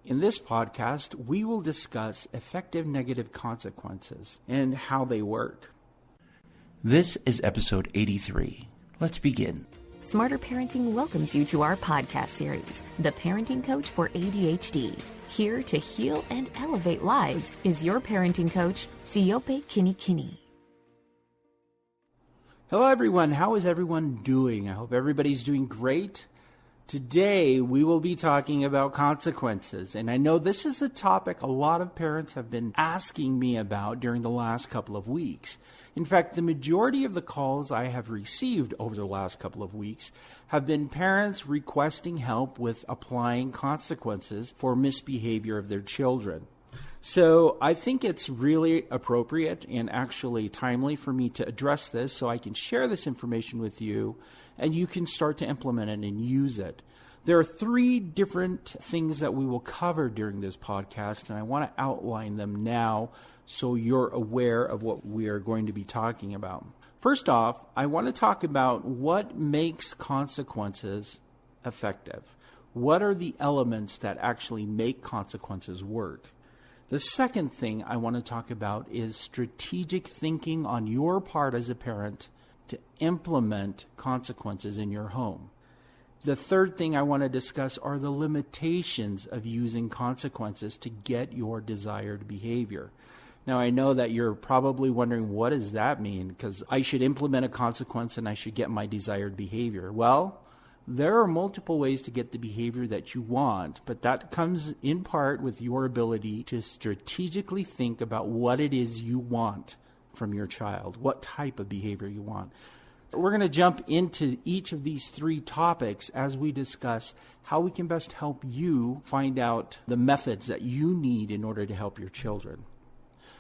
In this podcast, we will discuss effective negative consequences and how they work. This is episode 83. Let's begin. Smarter Parenting welcomes you to our podcast series, The Parenting Coach for ADHD. Here to heal and elevate lives is your parenting coach, Siope Kinikini. Hello, everyone. How is everyone doing? I hope everybody's doing great. Today, we will be talking about consequences. And I know this is a topic a lot of parents have been asking me about during the last couple of weeks. In fact, the majority of the calls I have received over the last couple of weeks have been parents requesting help with applying consequences for misbehavior of their children. So I think it's really appropriate and actually timely for me to address this so I can share this information with you and you can start to implement it and use it. There are three different things that we will cover during this podcast, and I want to outline them now so you're aware of what we are going to be talking about. First off, I want to talk about what makes consequences effective. What are the elements that actually make consequences work? The second thing I want to talk about is strategic thinking on your part as a parent to implement consequences in your home. The third thing I want to discuss are the limitations of using consequences to get your desired behavior. Now, I know that you're probably wondering, what does that mean? Because I should implement a consequence and I should get my desired behavior. Well, there are multiple ways to get the behavior that you want, but that comes in part with your ability to strategically think about what it is you want from your child, what type of behavior you want. We're going to jump into each of these three topics as we discuss how we can best help you find out the methods that you need in order to help your children.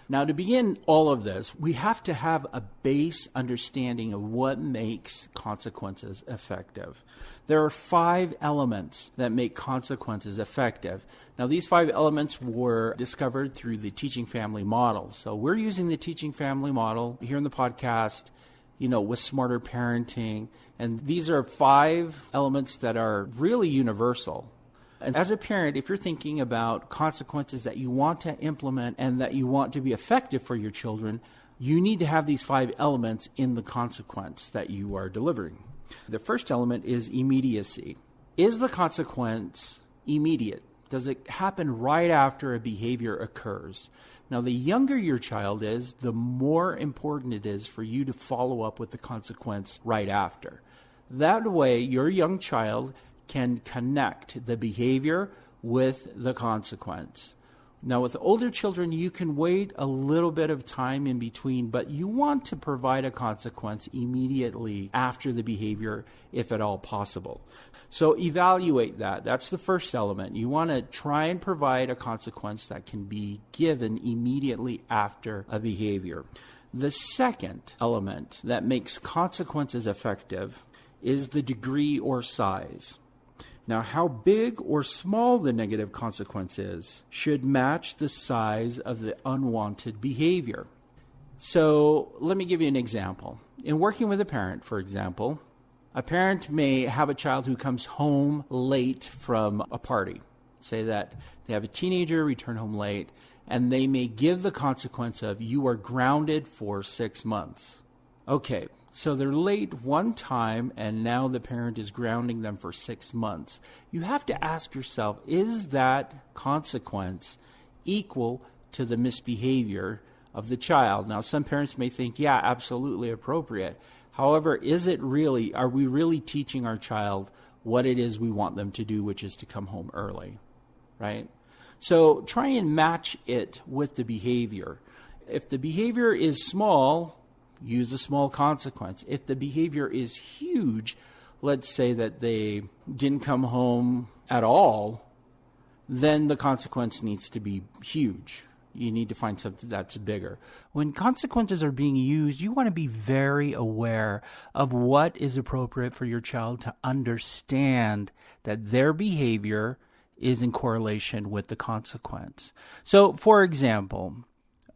Now, to begin all of this, we have to have a base understanding of what makes consequences effective. There are 5 elements that make consequences effective. Now, these 5 elements were discovered through the teaching family model. So we're using the teaching family model here in the podcast, with Smarter Parenting. And these are 5 elements that are really universal. And as a parent, if you're thinking about consequences that you want to implement and that you want to be effective for your children, you need to have these 5 elements in the consequence that you are delivering. The first element is immediacy. Is the consequence immediate? Does it happen right after a behavior occurs? Now, the younger your child is, the more important it is for you to follow up with the consequence right after. That way, your young child can connect the behavior with the consequence. Now, with older children, you can wait a little bit of time in between, but you want to provide a consequence immediately after the behavior, if at all possible. So evaluate that. That's the first element. You want to try and provide a consequence that can be given immediately after a behavior. The second element that makes consequences effective is the degree or size. Now, how big or small the negative consequence is should match the size of the unwanted behavior. So let me give you an example. In working with a parent, for example, a parent may have a child who comes home late from a party. Say that they have a teenager return home late, and they may give the consequence of, you are grounded for 6 months. Okay. So they're late one time, and now the parent is grounding them for 6 months. You have to ask yourself, is that consequence equal to the misbehavior of the child? Now, some parents may think, yeah, absolutely appropriate. However, are we really teaching our child what it is we want them to do, which is to come home early, right? So try and match it with the behavior. If the behavior is small, use a small consequence. If the behavior is huge, let's say that they didn't come home at all, then the consequence needs to be huge. You need to find something that's bigger. When consequences are being used, you want to be very aware of what is appropriate for your child to understand that their behavior is in correlation with the consequence. So, for example,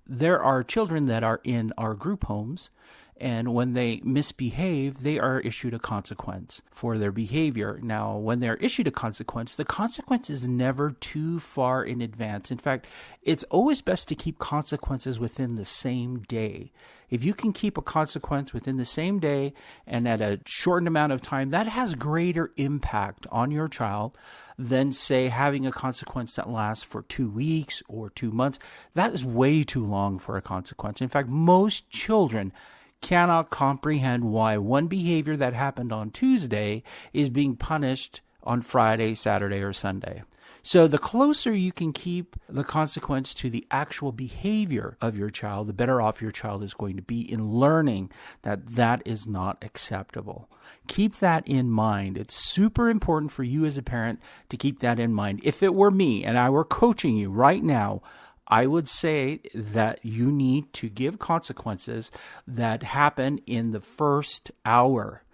there are children that are in our group homes, And when they misbehave, they are issued a consequence for their behavior. Now, when they're issued a consequence, the consequence is never too far in advance. In fact, it's always best to keep consequences within the same day. If you can keep a consequence within the same day and at a shortened amount of time, that has greater impact on your child than, say, having a consequence that lasts for 2 weeks or 2 months. That is way too long for a consequence. In fact, most children cannot comprehend why one behavior that happened on Tuesday is being punished on Friday, Saturday, or Sunday. So the closer you can keep the consequence to the actual behavior of your child, the better off your child is going to be in learning that that is not acceptable. Keep that in mind. It's super important for you as a parent to keep that in mind. If it were me and I were coaching you right now, I would say that you need to give consequences that happen in the first hour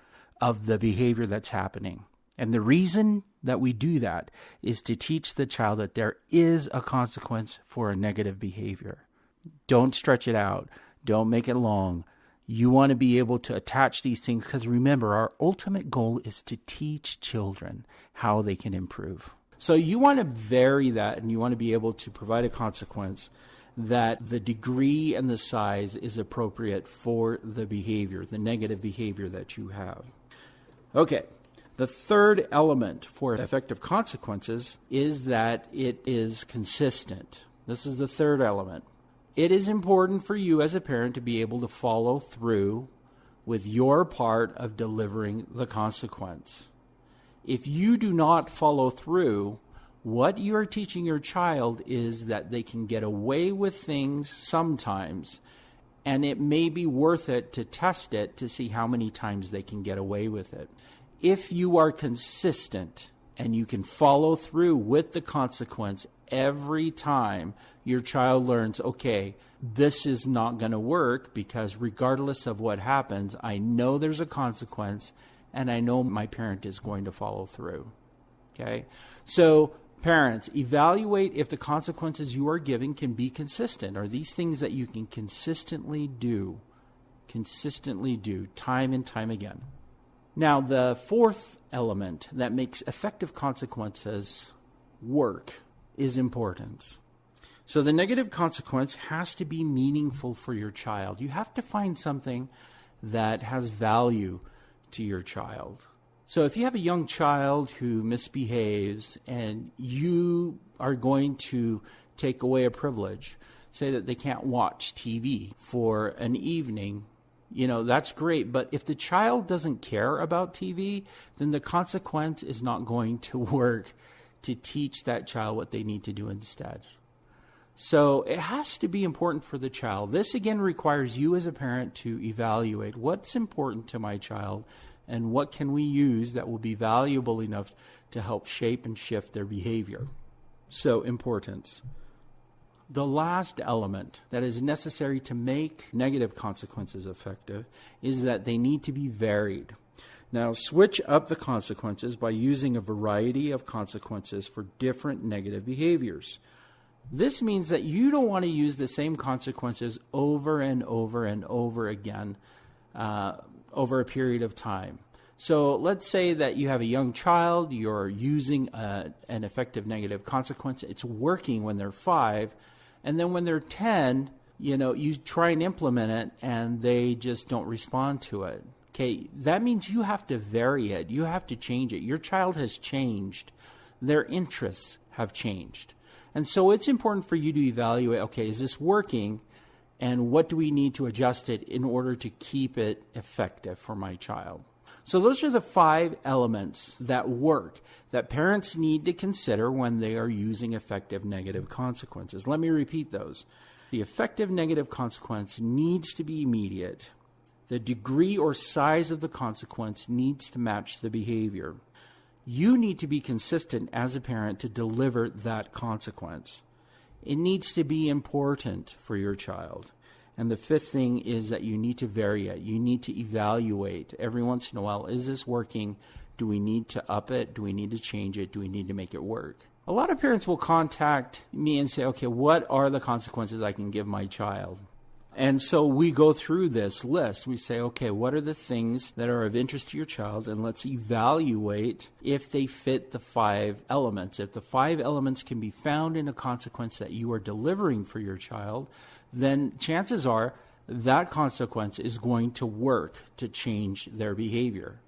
of the behavior that's happening. And the reason that we do that is to teach the child that there is a consequence for a negative behavior. Don't stretch it out. Don't make it long. You want to be able to attach these things because remember, our ultimate goal is to teach children how they can improve. So you want to vary that and you want to be able to provide a consequence that the degree and the size is appropriate for the behavior, the negative behavior that you have. Okay. The third element for effective consequences is that it is consistent. This is the third element. It is important for you as a parent to be able to follow through with your part of delivering the consequence. If you do not follow through, what you are teaching your child is that they can get away with things sometimes, and it may be worth it to test it to see how many times they can get away with it. If you are consistent and you can follow through with the consequence every time your child learns, okay, this is not going to work because regardless of what happens, I know there's a consequence and I know my parent is going to follow through. Okay? So parents, evaluate if the consequences you are giving can be consistent. Are these things that you can consistently do time and time again? Now, the fourth element that makes effective consequences work is importance. So the negative consequence has to be meaningful for your child. You have to find something that has value to your child. So if you have a young child who misbehaves and you are going to take away a privilege, say that they can't watch TV for an evening, that's great. But if the child doesn't care about TV, then the consequence is not going to work to teach that child what they need to do instead. So it has to be important for the child. This, again, requires you as a parent to evaluate what's important to my child and what can we use that will be valuable enough to help shape and shift their behavior. So, importance. The last element that is necessary to make negative consequences effective is that they need to be varied. Now, switch up the consequences by using a variety of consequences for different negative behaviors. This means that you don't want to use the same consequences over and over and over again over a period of time. So let's say that you have a young child, you're using an effective negative consequence. It's working when they're 5. And then when they're 10, you try and implement it and they just don't respond to it. Okay, that means you have to vary it. You have to change it. Your child has changed. Their interests have changed. And so it's important for you to evaluate, okay, is this working? And what do we need to adjust it in order to keep it effective for my child? So those are the 5 elements that work, that parents need to consider when they are using effective negative consequences. Let me repeat those. The effective negative consequence needs to be immediate. The degree or size of the consequence needs to match the behavior. You need to be consistent as a parent to deliver that consequence. It needs to be important for your child. And the 5th thing is that you need to vary it. You need to evaluate every once in a while, is this working? Do we need to up it? Do we need to change it? Do we need to make it work? A lot of parents will contact me and say, okay, what are the consequences I can give my child? And so we go through this list. We say, okay, what are the things that are of interest to your child? And let's evaluate if they fit the 5 elements. If the 5 elements can be found in a consequence that you are delivering for your child, then chances are that consequence is going to work to change their behavior.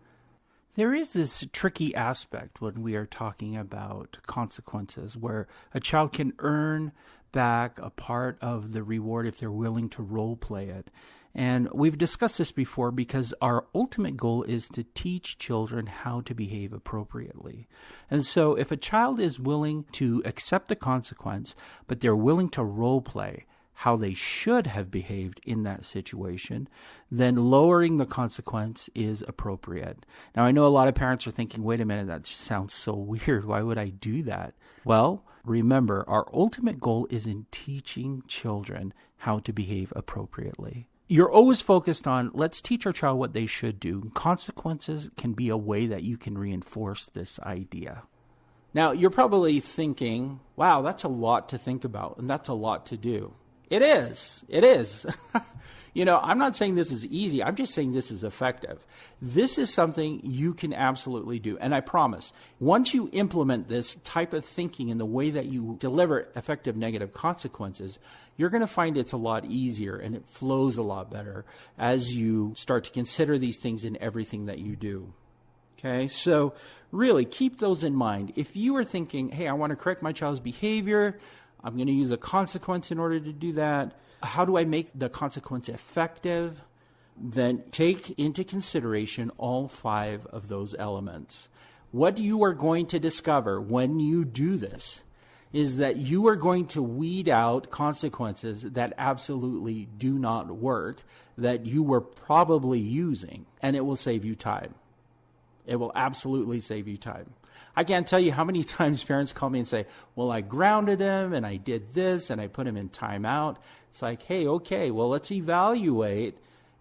There is this tricky aspect when we are talking about consequences where a child can earn back a part of the reward if they're willing to role play it. And we've discussed this before because our ultimate goal is to teach children how to behave appropriately. And so if a child is willing to accept the consequence, but they're willing to role play how they should have behaved in that situation, then lowering the consequence is appropriate. Now, I know a lot of parents are thinking, wait a minute, that just sounds so weird. Why would I do that? Well, remember, our ultimate goal is in teaching children how to behave appropriately. You're always focused on, let's teach our child what they should do. Consequences can be a way that you can reinforce this idea. Now, you're probably thinking, wow, that's a lot to think about, and that's a lot to do. It is. It is. I'm not saying this is easy. I'm just saying this is effective. This is something you can absolutely do. And I promise, once you implement this type of thinking in the way that you deliver effective negative consequences, you're going to find it's a lot easier and it flows a lot better as you start to consider these things in everything that you do. Okay, so really keep those in mind. If you are thinking, hey, I want to correct my child's behavior, I'm going to use a consequence in order to do that. How do I make the consequence effective? Then take into consideration all 5 of those elements. What you are going to discover when you do this is that you are going to weed out consequences that absolutely do not work, that you were probably using, and it will save you time. It will absolutely save you time. I can't tell you how many times parents call me and say, well, I grounded him and I did this and I put him in timeout. It's like, hey, okay, well, let's evaluate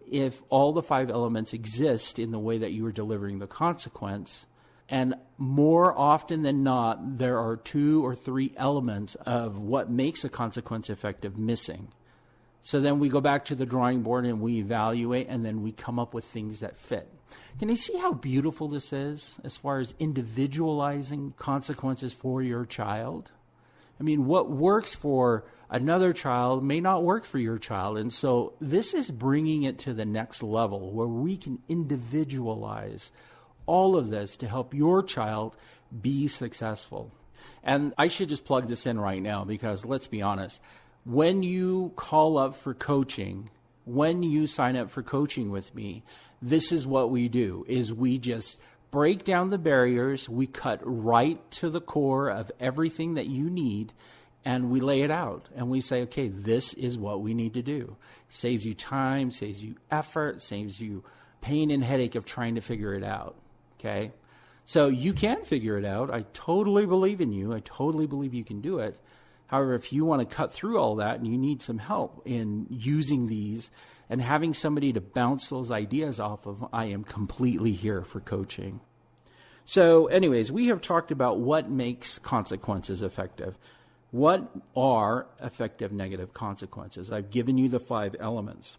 if all the 5 elements exist in the way that you are delivering the consequence. And more often than not, there are 2 or 3 elements of what makes a consequence effective missing. So then we go back to the drawing board and we evaluate, and then we come up with things that fit. Can you see how beautiful this is as far as individualizing consequences for your child? I mean, what works for another child may not work for your child. And so this is bringing it to the next level where we can individualize all of this to help your child be successful. And I should just plug this in right now because let's be honest, when you call up for coaching, when you sign up for coaching with me, this is what we do, is we just break down the barriers, we cut right to the core of everything that you need, and we lay it out. And we say, okay, this is what we need to do. Saves you time, saves you effort, saves you pain and headache of trying to figure it out, okay? So you can figure it out. I totally believe in you. I totally believe you can do it. However, if you want to cut through all that and you need some help in using these and having somebody to bounce those ideas off of, I am completely here for coaching. So anyways, we have talked about what makes consequences effective. What are effective negative consequences? I've given you the 5 elements.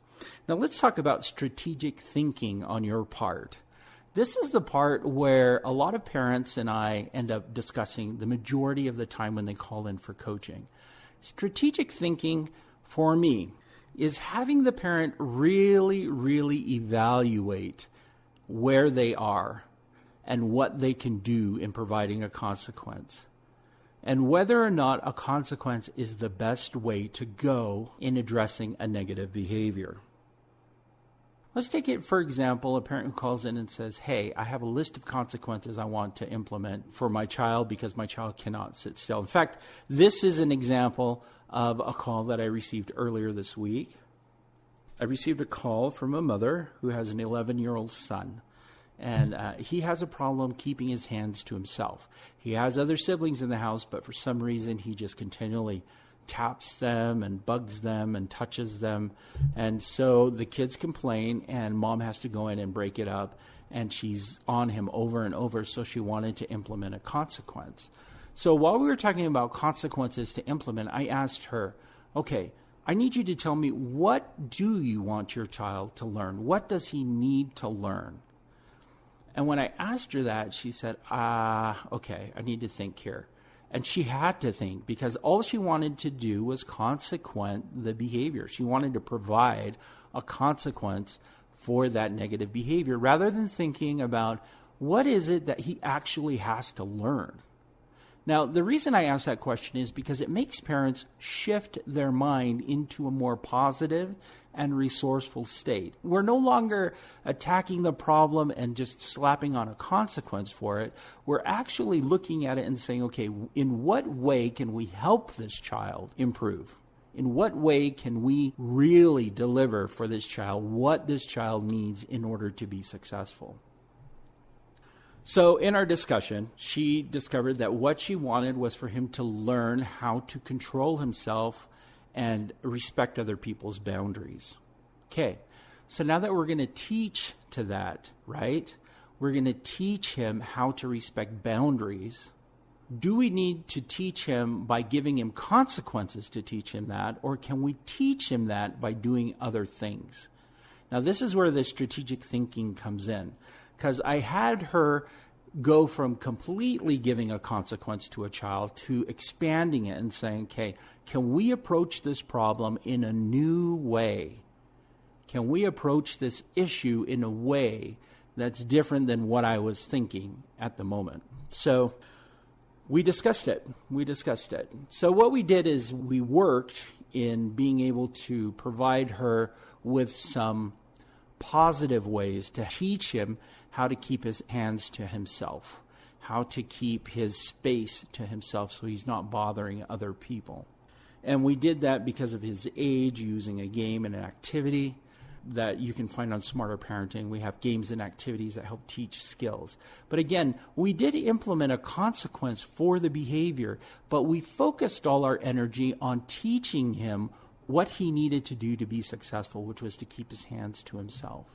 Now let's talk about strategic thinking on your part. This is the part where a lot of parents and I end up discussing the majority of the time when they call in for coaching. Strategic thinking, for me, is having the parent really, really evaluate where they are and what they can do in providing a consequence, and whether or not a consequence is the best way to go in addressing a negative behavior. Let's take it, for example, a parent who calls in and says, hey, I have a list of consequences I want to implement for my child because my child cannot sit still. In fact, this is an example of a call that I received earlier this week. I received a call from a mother who has an 11-year-old son, and he has a problem keeping his hands to himself. He has other siblings in the house, but for some reason he just continually taps them and bugs them and touches them. And so the kids complain and mom has to go in and break it up, and she's on him over and over. So she wanted to implement a consequence. So while we were talking about consequences to implement, I asked her, okay, I need you to tell me, what do you want your child to learn? What does he need to learn? And when I asked her that, she said, okay, I need to think here. And she had to think, because all she wanted to do was consequent the behavior. She wanted to provide a consequence for that negative behavior, rather than thinking about what is it that he actually has to learn. Now, the reason I ask that question is because it makes parents shift their mind into a more positive and resourceful state. We're no longer attacking the problem and just slapping on a consequence for it. We're actually looking at it and saying, okay, in what way can we help this child improve? In what way can we really deliver for this child what this child needs in order to be successful? So in our discussion, she discovered that what she wanted was for him to learn how to control himself and respect other people's boundaries. Okay, so now that we're going to teach to that, right? We're going to teach him how to respect boundaries. Do we need to teach him by giving him consequences to teach him that, or can we teach him that by doing other things? Now, this is where the strategic thinking comes in, because I had her go from completely giving a consequence to a child to expanding it and saying, okay, can we approach this problem in a new way? Can we approach this issue in a way that's different than what I was thinking at the moment? So we discussed it. So what we did is we worked in being able to provide her with some positive ways to teach him how to keep his hands to himself, how to keep his space to himself so he's not bothering other people. And we did that because of his age, using a game and an activity that you can find on Smarter Parenting. We have games and activities that help teach skills. But again, we did implement a consequence for the behavior, but we focused all our energy on teaching him what he needed to do to be successful, which was to keep his hands to himself.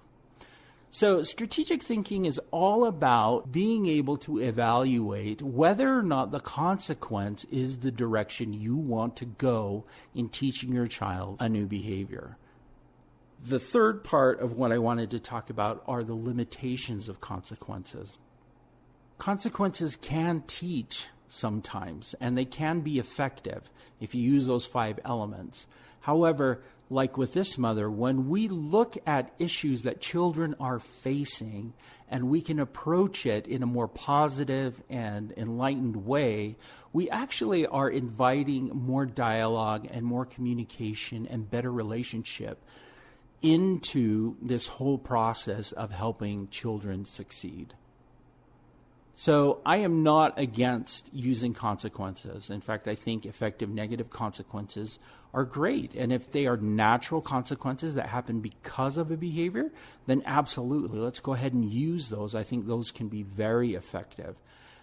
So strategic thinking is all about being able to evaluate whether or not the consequence is the direction you want to go in teaching your child a new behavior. The third part of what I wanted to talk about are the limitations of consequences. Consequences can teach sometimes, and they can be effective if you use those 5 elements. However, like with this mother, when we look at issues that children are facing and we can approach it in a more positive and enlightened way, we actually are inviting more dialogue and more communication and better relationship into this whole process of helping children succeed. So I am not against using consequences. In fact, I think effective negative consequences are great. And if they are natural consequences that happen because of a behavior, then absolutely, let's go ahead and use those. I think those can be very effective.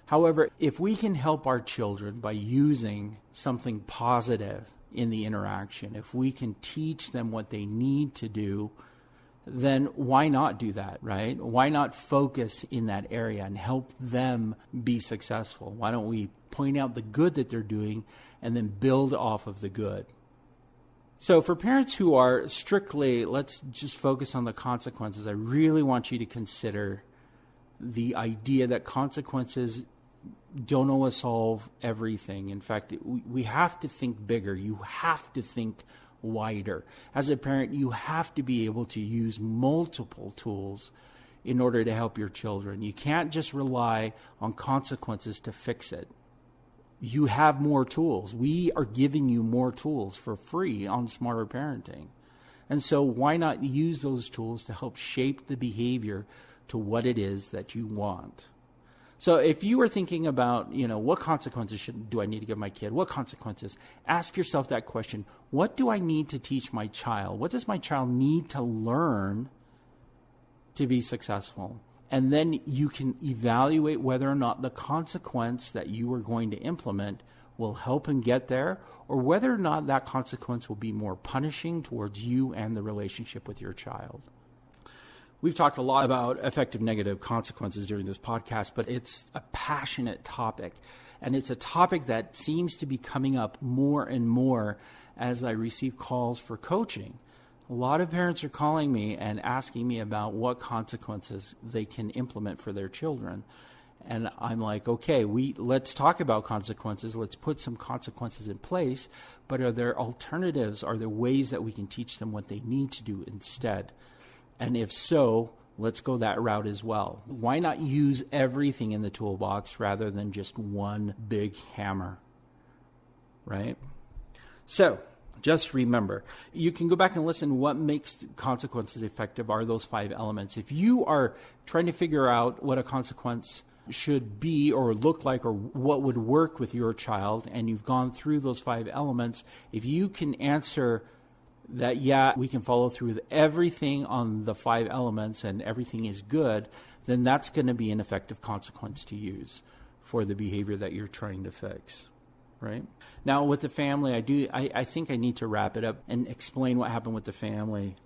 However, if we can help our children by using something positive in the interaction, if we can teach them what they need to do, then why not do that, right? Why not focus in that area and help them be successful? Why don't we point out the good that they're doing and then build off of the good? So for parents who are strictly, let's just focus on the consequences, I really want you to consider the idea that consequences don't always solve everything. In fact, we have to think bigger. You have to think wider. As a parent, you have to be able to use multiple tools in order to help your children. You can't just rely on consequences to fix it. You have more tools. We are giving you more tools for free on Smarter Parenting. And so why not use those tools to help shape the behavior to what it is that you want? So if you are thinking about, what consequences do I need to give my kid? What consequences? Ask yourself that question. What do I need to teach my child? What does my child need to learn to be successful? And then you can evaluate whether or not the consequence that you are going to implement will help him get there, or whether or not that consequence will be more punishing towards you and the relationship with your child. We've talked a lot about effective negative consequences during this podcast, but it's a passionate topic. And it's a topic that seems to be coming up more and more as I receive calls for coaching. A lot of parents are calling me and asking me about what consequences they can implement for their children. And I'm like, okay, let's talk about consequences. Let's put some consequences in place. But are there alternatives? Are there ways that we can teach them what they need to do instead? And if so, let's go that route as well. Why not use everything in the toolbox rather than just one big hammer, right? So just remember, you can go back and listen. What makes consequences effective are those 5 elements. If you are trying to figure out what a consequence should be or look like or what would work with your child, and you've gone through those 5 elements, if you can answer that, yeah, we can follow through with everything on the 5 elements and everything is good, then that's going to be an effective consequence to use for the behavior that you're trying to fix, right? Now, with the family, I think I need to wrap it up and explain what happened with the family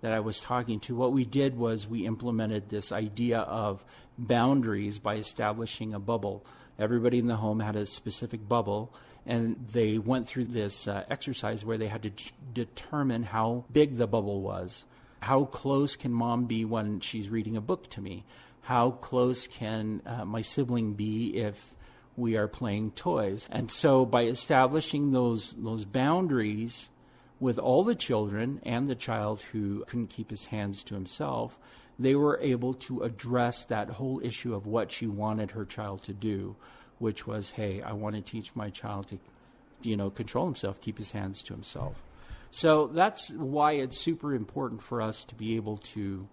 that I was talking to. What we did was we implemented this idea of boundaries by establishing a bubble. Everybody in the home had a specific bubble, and they went through this exercise where they had to determine how big the bubble was. How close can mom be when she's reading a book to me? How close can my sibling be if we are playing toys? And so by establishing those boundaries with all the children and the child who couldn't keep his hands to himself, they were able to address that whole issue of what she wanted her child to do, which was, hey, I want to teach my child to, control himself, keep his hands to himself. So that's why it's super important for us to be able to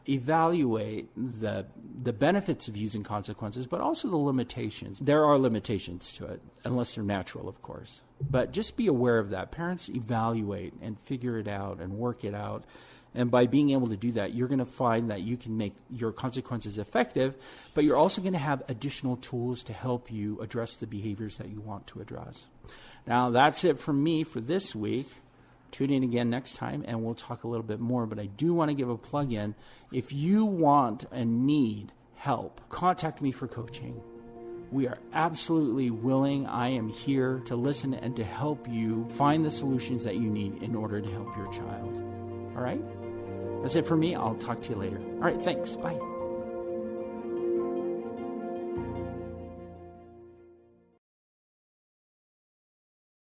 evaluate the benefits of using consequences, but also the limitations. There are limitations to it, unless they're natural, of course. But just be aware of that. Parents evaluate and figure it out and work it out. And by being able to do that, you're going to find that you can make your consequences effective, but you're also going to have additional tools to help you address the behaviors that you want to address. Now, that's it from me for this week. Tune in again next time, and we'll talk a little bit more. But I do want to give a plug-in. If you want and need help, contact me for coaching. We are absolutely willing. I am here to listen and to help you find the solutions that you need in order to help your child. All right? That's it for me. I'll talk to you later. All right, thanks. Bye.